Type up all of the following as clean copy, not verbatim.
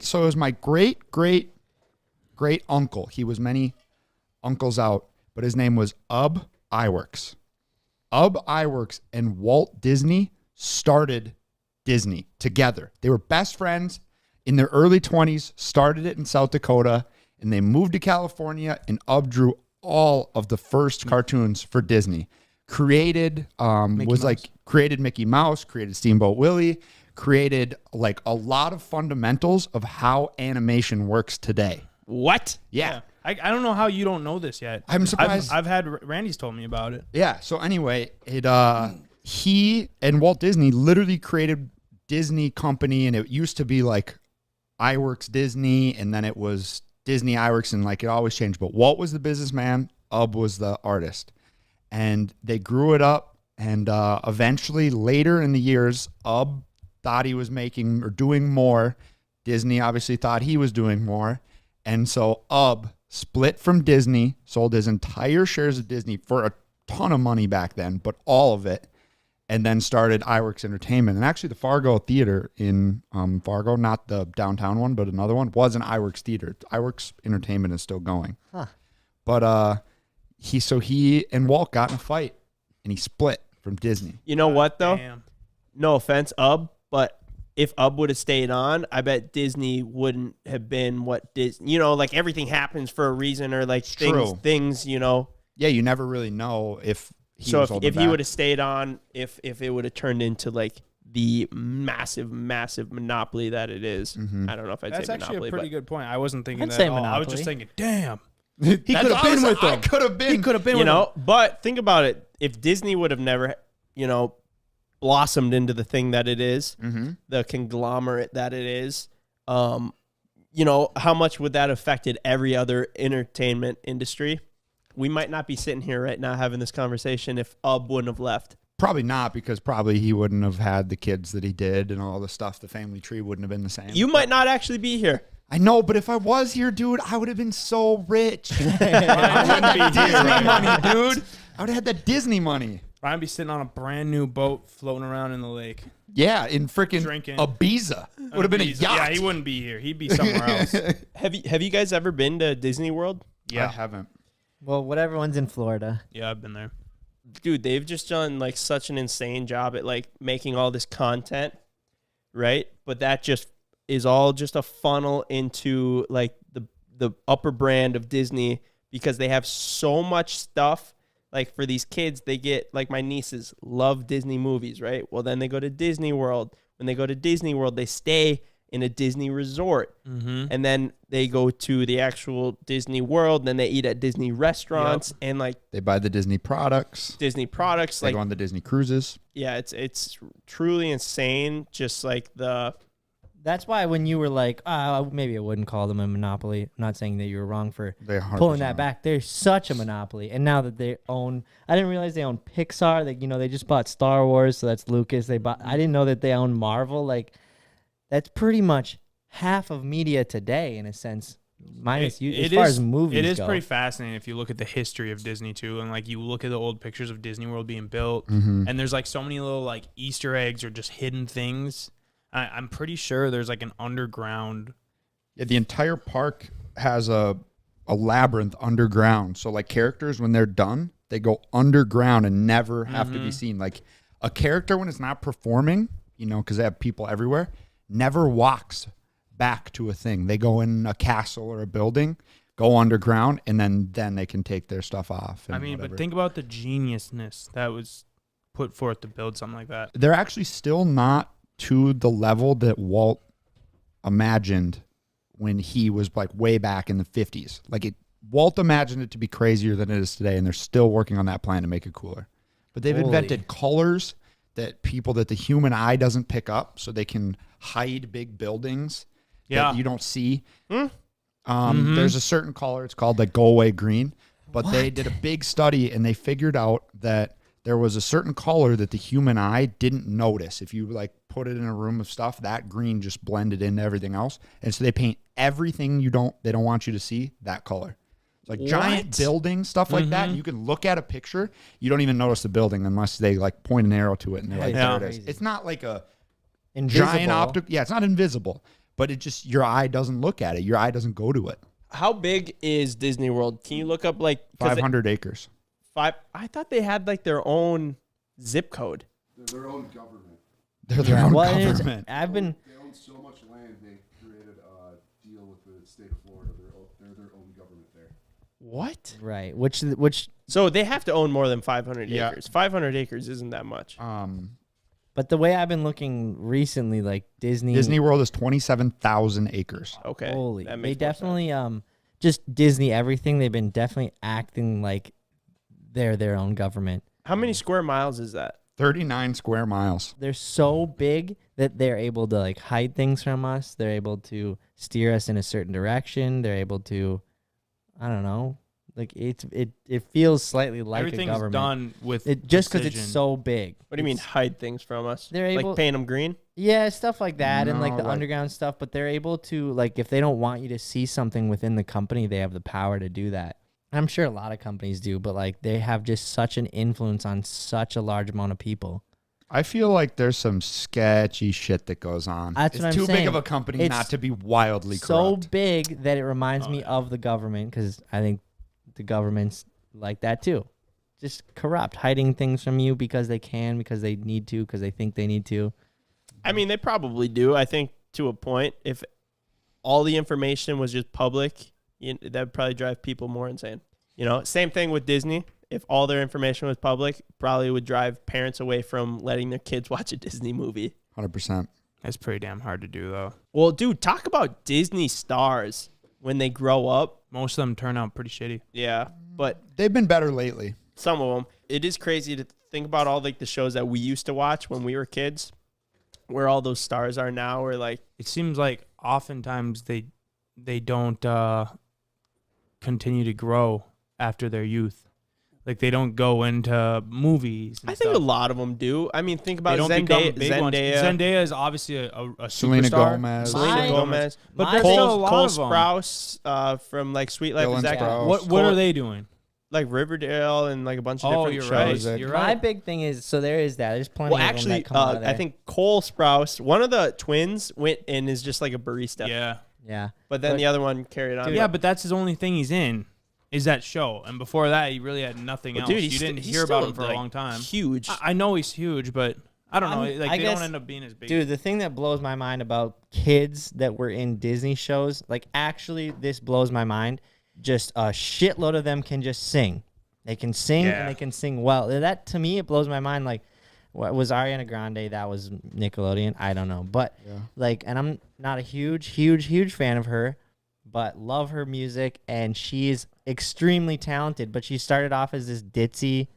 So it was my great uncle. He was many uncles out, but his name was Ub Iwerks. Ub Iwerks and Walt Disney started Disney together. They were best friends in their early 20s, started it in South Dakota, and they moved to California, and Ub drew all of the first cartoons for Disney. Created Mickey Mouse, created Steamboat Willie, created like a lot of fundamentals of how animation works today. What? Yeah. I don't know how you don't know this yet. I'm surprised. I've had Randy's told me about it. Yeah. So anyway, he and Walt Disney literally created Disney Company, and it used to be like Iwerks Disney, and then it was Disney Iwerks, and like it always changed. But Walt was the businessman, Ub was the artist, and they grew it up. And eventually, later in the years, Ub thought he was making or doing more. Disney obviously thought he was doing more, and so Ub split from Disney, sold his entire shares of Disney for a ton of money back then, but all of it, and then started Iwerks Entertainment. And actually the Fargo Theater in Fargo, not the downtown one, but another one, was an Iwerks Theater. Iwerks Entertainment is still going. Huh. But he and Walt got in a fight, and he split from Disney. You know what, though? Damn. No offense, Ub, but if Ub would have stayed on, I bet Disney wouldn't have been what Disney, you know, like everything happens for a reason, or like things, you know. Yeah, you never really know if he so was if he would have stayed on, if it would have turned into like the massive monopoly that it is. Mm-hmm. I don't know if I'd That's say actually monopoly, a pretty good point. I wasn't thinking I'd that say at all. I was just Monopoly. thinking, damn. he could have been with them. I could have been. He could have been you with know. them. But think about it. If Disney would have never, you know, blossomed into the thing that it is, Mm-hmm. the conglomerate that it is, you know, how much would that have affected every other entertainment industry? We might not be sitting here right now having this conversation if Ub wouldn't have left. Probably not, because probably he wouldn't have had the kids that he did and all the stuff. The family tree wouldn't have been the same. You might not actually be here. I know, but if I was here, dude, I would have been so rich. I would Ryan have wouldn't be that here Disney right money, now. dude. I would have had that Disney money. Ryan be sitting on a brand new boat floating around in the lake. Yeah, in freaking Drinking. Ibiza. Would have been a yacht. Yeah, he wouldn't be here. He'd be somewhere else. Have you guys ever been to Disney World? I Yeah. haven't. Well, whatever one's in Florida. Yeah, I've been there. Dude, they've just done like such an insane job at like making all this content, right? But that just is all just a funnel into like the upper brand of Disney, because they have so much stuff. Like for these kids, they get, like my nieces love Disney movies, right? Well, then they go to Disney World. When they go to Disney World, they stay in a Disney resort. Mm-hmm. And then they go to the actual Disney World, and then they eat at Disney restaurants and like They buy the Disney products. Disney products. They Like, go on the Disney cruises. yeah, it's truly insane. Just like That's why when you were like, maybe I wouldn't call them a monopoly. I'm not saying that you were wrong for They 100% pulling that back. They're such a monopoly. And now that they own, I didn't realize they own Pixar. Like, you know, they just bought Star Wars, so that's Lucas. I didn't know that they own Marvel. Like, that's pretty much half of media today, in a sense. Minus you, as far as movies it is go. pretty fascinating if you look at the history of Disney too, and like you look at the old pictures of Disney World being built, Mm-hmm. and there's like so many little like Easter eggs or just hidden things. I'm pretty sure there's like an underground. Yeah, the entire park has a labyrinth underground. So like characters, when they're done, they go underground and never have to be seen. Like a character, when it's not performing, you know, because they have people everywhere, never walks back to a thing. They go in a castle or a building, go underground, and then they can take their stuff off. I mean, but think about the geniusness that was put forth to build something like that. They're actually still not to the level that Walt imagined when he was like way back in the 50s. Like Walt imagined it to be crazier than it is today, and they're still working on that plan to make it cooler. But they've invented colors that the human eye doesn't pick up, so they can hide big buildings that you don't see. There's a certain color, it's called like go away green, but they did a big study and they figured out that there was a certain color that the human eye didn't notice. If you like put it in a room of stuff, that green just blended into everything else. And so they paint everything they don't want you to see that color. Like giant buildings, stuff like that. And you can look at a picture, you don't even notice the building unless they like point an arrow to it and they're like, there it is. It's not like a Invisible. giant optic. Yeah, it's not invisible, but it just your eye doesn't look at it. Your eye doesn't go to it. How big is Disney World? Can you look up like 500 acres. I thought they had like their own zip code. They're their own government. They're their own Well, it is- government. I've been They own so much land, they created a deal with the state of Florida. They're their own government there. What? right, which, So they have to own more than 500 Yeah. acres. 500 acres isn't that much. but the way I've been looking recently, like Disney World is 27,000 acres. Okay. Holy, that they makes more sense. definitely just Disney everything. They've been definitely acting like they're their own government. How many square miles is that? 39 square miles. They're so big that they're able to like hide things from us. They're able to steer us in a certain direction. They're able to, I don't know, like it feels slightly like a Everything's government. done with It just because it's precision. so big. What do you mean It's- hide things from us? They're able- like paint them green? Yeah, stuff like that, and like No, the like- underground stuff. But they're able to like if they don't want you to see something within the company, they have the power to do that. I'm sure a lot of companies do, but like they have just such an influence on such a large amount of people. I feel like there's some sketchy shit that goes on. That's it's what I'm too saying. big of a company It's not to be wildly So corrupt. big that it reminds me of the government because I think the government's like that too. Just corrupt, hiding things from you because they can, because they need to, because they think they need to. I mean, they probably do. I think to a point, if all the information was just public, that would probably drive people more insane. You know, same thing with Disney. If all their information was public, probably would drive parents away from letting their kids watch a Disney movie. 100%. That's pretty damn hard to do, though. Well, dude, talk about Disney stars when they grow up. Most of them turn out pretty shitty. Yeah, but They've been better lately. some of them. It is crazy to think about all like the shows that we used to watch when we were kids, where all those stars are now. Or like, It seems like oftentimes they don't continue to grow after their youth. Like they don't go into movies. And I think stuff. a lot of them do. I mean, think They about don't become big ones. Zendaya, Zendaya is obviously a Selena superstar. Gomez. Selena Mine- Gomez, But Mine- there's still a Cole, lot Cole of them. Sprouse from like Sweet Life Dylan of Zack, Sprouse. What Cole- are they doing? like Riverdale and like a bunch of Oh, different you're shows. right. You're My right. big thing is so there is that. There's plenty Well, of them actually, that come out of I there. think Cole Sprouse, one of the twins, went and is just like a barista. Yeah. yeah. But then But- the other one carried on. Yeah, but that's his only thing he's in is that show. And before that, he really had nothing But else. dude, You he's didn't he's hear about still, him for like, a long time. Huge. I know he's huge, but I don't know. I'm- Like I they guess- don't end up being as big. Dude, the thing that blows my mind about kids that were in Disney shows, like actually this blows my mind. Just a shitload of them can just sing. They can sing Yeah. and they can sing well. That to me it blows my mind. Like, what was Ariana Grande? That was Nickelodeon. I don't know, but like, and I'm not a huge fan of her, but love her music and she's extremely talented. But she started off as this ditzy,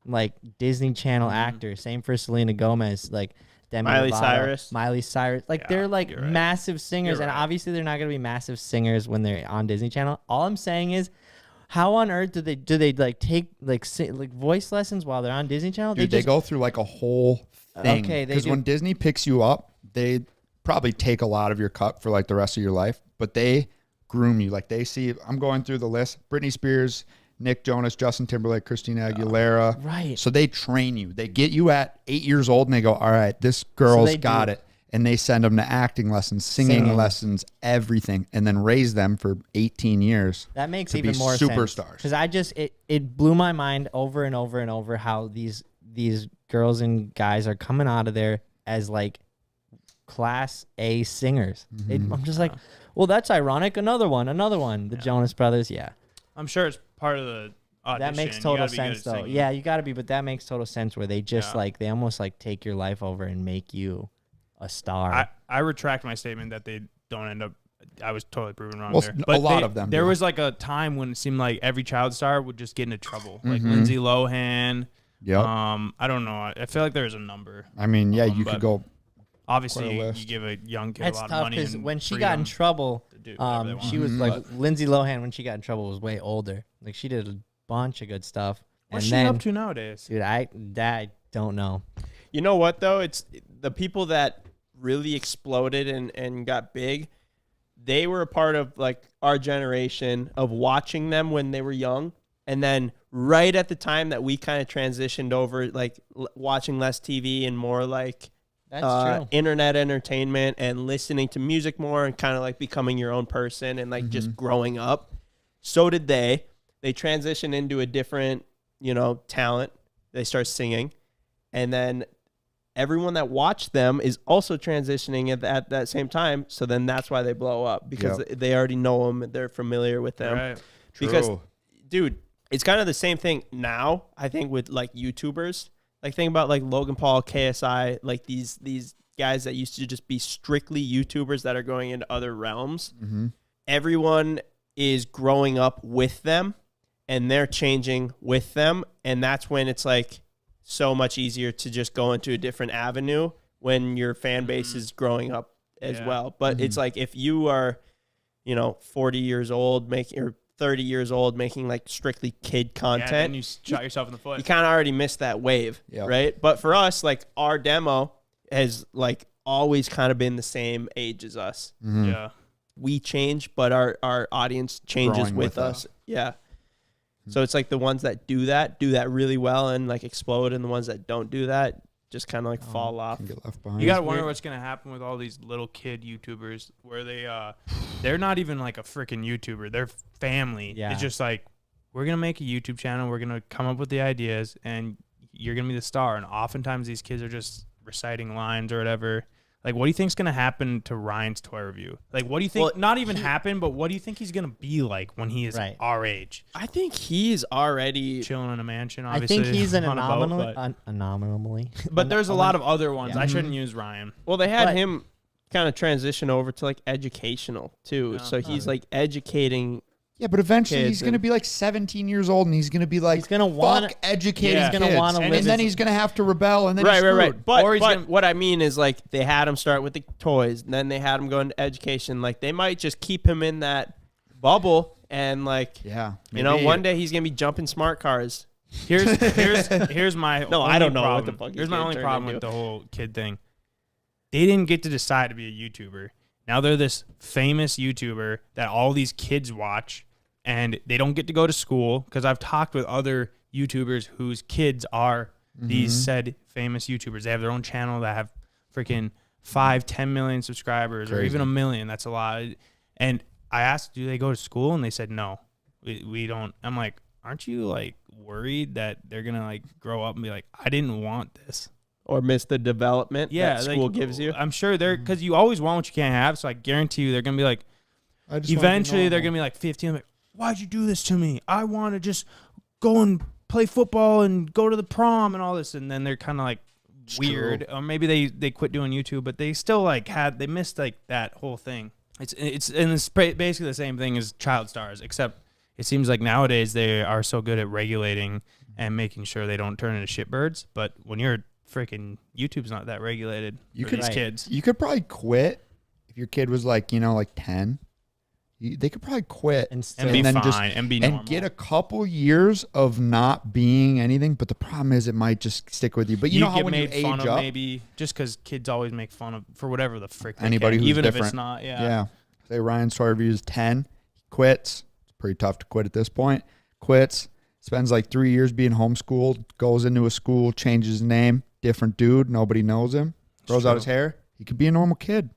like Disney Channel actor. Same for Selena Gomez. Like. Demi Miley Lovato, Cyrus. Miley Cyrus. Like Yeah, they're like you're right. massive singers, You're and right. obviously they're not gonna be massive singers when they're on Disney Channel. All I'm saying is, how on earth do they like take like like voice lessons while they're on Disney Channel? Dude, they go through like a whole thing. Okay, they Because do- when Disney picks you up, they probably take a lot of your cut for like the rest of your life, but they groom you. Like they see, I'm going through the list: Britney Spears, Nick Jonas, Justin Timberlake, Christina Aguilera. right. So they train you. They get you at 8 years old and they go, all right, this girl's they got do- it. And they send them to acting lessons, singing Singing. lessons, everything, and then raise them for 18 years. That makes to even be more sense. superstars. Because I just it blew my mind over and over and over how these girls and guys are coming out of there as like class A singers. I'm just like, well, that's ironic. Another one. The Jonas Brothers. Yeah. I'm sure it's part of the audition. That makes You total gotta be good sense at though. singing. Yeah, you got to be, but that makes total sense where they just Yeah. like they almost like take your life over and make you a star. I retract my statement that they don't end up. I was totally proven wrong Well, there. a But lot of them There do. was like a time when it seemed like every child star would just get into trouble, like Mhm. Lindsay Lohan. Yep. I don't know. I feel like there's a number. I mean, yeah, you but- could go. Obviously, Quite a you list. give a young kid That's a lot of tough money. because and when she got in freedom trouble, to do whatever they want. she was Mhm. like Lindsay Lohan when she got in trouble was way older. Like she did a bunch of good stuff. What's and she then, up to nowadays? dude, I don't know. You know what though? It's the people that really exploded and got big. They were a part of like our generation of watching them when they were young, and then right at the time that we kind of transitioned over, like watching less TV and more like That's true. internet entertainment and listening to music more and kind of like becoming your own person and like just growing up. So did they. They transitioned into a different, talent. They start singing. And then everyone that watched them is also transitioning at that same time. So then that's why they blow up, because they already know them. They're familiar with them. Right. Because, True. dude, it's kind of the same thing now, I think, with like YouTubers. Like, think about like Logan Paul, KSI, like these guys that used to just be strictly YouTubers that are going into other realms. Mm-hmm. Everyone is growing up with them and they're changing with them. And that's when it's like so much easier to just go into a different avenue when your fan base is growing up as well. But it's like if you are, 40 years old or 30 years old making like strictly kid content, Yeah, and you shot yourself in the foot. you kind of already missed that wave, right? But for us, like our demo has like always kind of been the same age as us. Mm-hmm. Yeah. We change, but our audience changes Growing with with us. Yeah. So it's like the ones that do that really well and like explode, and the ones that don't do that just kind of like fall off. Can get left behind. You gotta wonder what's gonna happen with all these little kid YouTubers, where they're not even like a freaking YouTuber. Their family Yeah. is just like, we're gonna make a YouTube channel. We're gonna come up with the ideas, and you're gonna be the star. And oftentimes these kids are just reciting lines or whatever. Like, what do you think's gonna happen to Ryan's toy review? Like, what do you think? Well, not even happen, but what do you think he's gonna be like when he is Right. our age, I think he's already chilling in a mansion? I Obviously, think he's an on a boat, anomaly. but there's a lot of other ones. Yeah. I shouldn't use Ryan. well. They had But- him kind of transition over to like educational too. Yeah. So he's like educating. Yeah, but eventually Kids he's going to and- be like 17 years old, and he's going to be like, He's gonna fuck wanna- educating Yeah. kids. He's gonna wanna and live then his- he's going to have to rebel, and then Right, he's right, screwed. right. But, Or he's but gonna- what I mean is like they had him start with the toys, and then they had him go into education. Like they might just keep him in that bubble, and like Yeah. one day he's gonna be jumping smart cars. Here's my No, I only don't know what problem. the fuck he's Here's my gonna only turn problem with into. the whole kid thing. They didn't get to decide to be a YouTuber. Now they're this famous YouTuber that all these kids watch, and they don't get to go to school, because I've talked with other YouTubers whose kids are these said famous YouTubers. They have their own channel that have freaking 5-10 million subscribers, or Crazy. even 1 million. That's a lot. And I asked, do they go to school? And they said no, we don't. I'm like, aren't you like worried that they're gonna like grow up and be like, I didn't want this? Or miss the development Yeah, that like, school gives you. I'm sure they're, because you always want what you can't have. So I guarantee you they're gonna be like, I just wanna be eventually they're normal. gonna be like 15. I'm like, why'd you do this to me? I want to just go and play football and go to the prom and all this. And then they're kind of like weird, or maybe they quit doing YouTube, but they still like they missed like that whole thing. It's basically the same thing as child stars, except it seems like nowadays they are so good at regulating and making sure they don't turn into shitbirds. But when you're freaking, YouTube's not that regulated You for could- these Right. kids. You could probably quit if your kid was like, like 10. They could probably quit And And be and then fine just and be and normal. get a couple years of not being anything. But the problem is, it might just stick with you. But you know how get when you made age fun of, up, maybe just because kids always make fun of for whatever the frick they Anybody can, who's even if different. it's not. yeah. Say Ryan's toy review is 10. He quits. It's pretty tough to quit at this point. Quits. Spends like 3 years being homeschooled. Goes into a school, changes his name. Different dude. Nobody knows him. Grows out true. his hair. He could be a normal kid.